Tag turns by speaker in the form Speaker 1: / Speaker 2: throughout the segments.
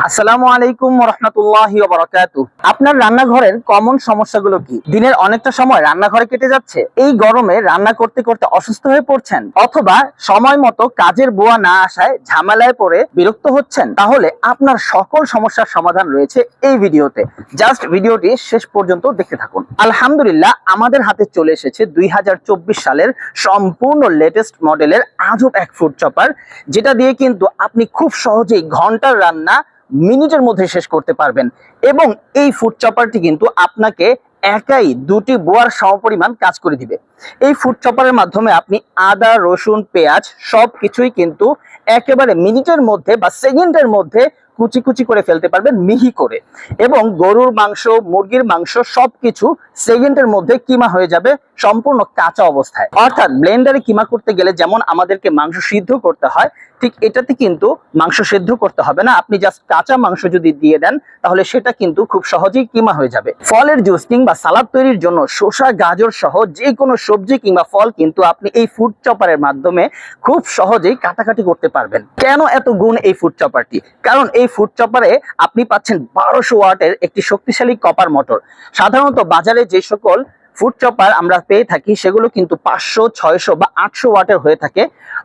Speaker 1: আসসালামু আলাইকুম ওয়া রাহমাতুল্লাহি ওয়া বারাকাতুহু। আপনার রান্নাঘরের কমন সমস্যাগুলো কি? দিনের অনেকটা সময় রান্নাঘরে কেটে যাচ্ছে। এই গরমে রান্না করতে করতে অসুস্থ হয়ে পড়ছেন, অথবা সময় মতো কাজের বুয়া না আসায় ঝামেলায় পড়ে বিরক্ত হচ্ছেন, তাহলে আপনার সকল সমস্যার সমাধান রয়েছে এই ভিডিওতে। জাস্ট ভিডিওটি শেষ পর্যন্ত দেখতে থাকুন। আলহামদুলিল্লাহ, আমাদের হাতে চলে এসেছে 2024 সালের সম্পূর্ণ লেটেস্ট মডেলের আজব এক ফুড চপার, যেটা দিয়ে কিন্তু আপনি খুব সহজেই ঘন্টার রান্না মিনিটের মধ্যে শেষ করতে পারবেন। এবং এই ফুড চপারটি কিন্তু আপনাকে একাই দুটি বোয়ার সমপরিমাণ কাজ করে দিবে। এই ফুড চপারের মাধ্যমে আপনি আদা, রসুন, পেঁয়াজ সবকিছুই কিন্তু একেবারে মিনিটের মধ্যে বা সেকেন্ডের মধ্যে কুচি কুচি করে ফেলতে পারবেন, মিহি করে। এবং গরুর মাংস, মুরগির মাংস সবকিছু সেকেন্ডের মধ্যে কিমা হয়ে যাবে সম্পূর্ণ কাঁচা অবস্থায়। অর্থাৎ ব্লেন্ডারে কিমা করতে গেলে যেমন আমাদেরকে মাংস সিদ্ধ করতে হয়, ঠিক এটাতে কিন্তু মাংস সিদ্ধ করতে হবে না। আপনি জাস্ট কাঁচা মাংস যদি দিয়ে দেন, তাহলে সেটা কিন্তু খুব সহজেই কিমা হয়ে যাবে। ফলের জুস কিংবা সালাদ তৈরির জন্য শসা, গাজর সহ যে কোনো সবজি কিংবা ফল কিন্তু আপনি এই ফুড চপারের মাধ্যমে খুব সহজেই কাটাকাটি করতে পারবেন। কেন এত গুণ এই ফুড চপারটি? কারণ এই ফুড চপারে আপনি পাচ্ছেন 1200 ওয়াটের একটি শক্তিশালী কপার মোটর। সাধারণত বাজারে যে সকল ফুড চপার আমরা পেয়ে থাকি সেগুলো কিন্তু 500, 600 বা 800 ওয়াটের হয়ে থাকে।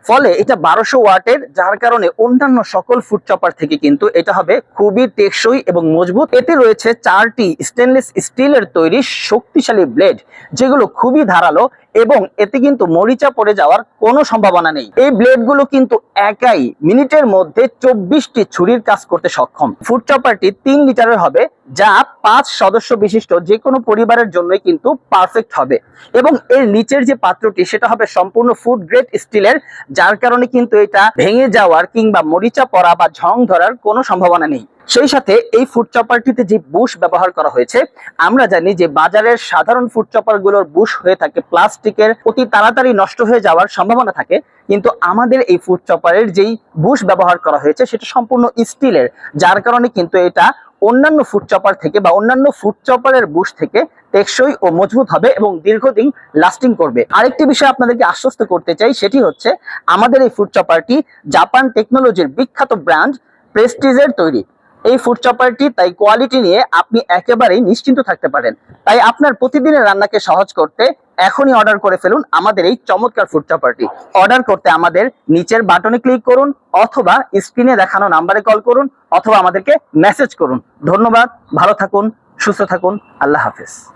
Speaker 1: ফলে এটা 1200 ওয়াটের, যার কারণে অন্যান্য সকল ফুড চপার থেকে কিন্তু এটা হবে খুবই টেকসই এবং মজবুত। এতে রয়েছে 4টি স্টেনলেস স্টিলের তৈরি শক্তিশালী ব্লেড, যেগুলো খুবই ধারালো এবং এতে কিন্তু মরিচা পড়ে যাওয়ার কোনো সম্ভাবনা নেই। এই ব্লেডগুলো কিন্তু একাই মিনিটের মধ্যে 24টি ছুরির কাজ করতে সক্ষম। ফুড চপারটি 3 লিটারের হবে, যা 5 সদস্য বিশিষ্ট যে কোনো পরিবারের জন্যই কিন্তু পারফেক্ট হবে। এবং এর নিচের যে পাত্রটি সেটা হবে সম্পূর্ণ ফুড গ্রেড স্টিলের, যার কারণে কিন্তু এটা ভেঙে যাওয়ার কিংবা মরিচা পড়া বা ঝং ধরার কোনো সম্ভাবনা নেই। সেই সাথে এই ফুড চপারটিতে যে বুশ ব্যবহার করা হয়েছে, আমরা জানি যে বাজারের সাধারণ ফুড চপার গুলোর বুশ হয়ে থাকে প্লাস্টিকের, অতি তাড়াতাড়ি নষ্ট হয়ে যাওয়ার সম্ভাবনা থাকে। কিন্তু আমাদের এই ফুড চপারের যেই বুশ ব্যবহার করা হয়েছে সেটা সম্পূর্ণ স্টিলের, যার কারণে কিন্তু এটা অন্যান্য ফুড চপার থেকে বা অন্যান্য ফুড চপারের বুশ থেকে টেকসই ও মজবুত হবে এবং দীর্ঘদিন লাস্টিং করবে। আরেকটি বিষয় আপনাদেরকে আশ্বস্ত করতে চাই, সেটি হচ্ছে আমাদের এই ফুড চপারটি জাপান টেকনোলজির বিখ্যাত ব্র্যান্ড প্রেস্টিজের তৈরি। এই ফুড চপারটি তাই কোয়ালিটি নিয়ে আপনি একেবারেই নিশ্চিন্ত থাকতে পারেন। তাই আপনার প্রতিদিনের রান্নাকে সহজ করতে এখনই অর্ডার করে ফেলুন আমাদের এই চমৎকার ফুড চপারটি। অর্ডার করতে আমাদের নিচের বাটনে ক্লিক করুন, অথবা স্ক্রিনে দেখানো নাম্বারে কল করুন, অথবা আমাদেরকে মেসেজ করুন। ধন্যবাদ, ভালো থাকুন, সুস্থ থাকুন, আল্লাহ হাফেজ।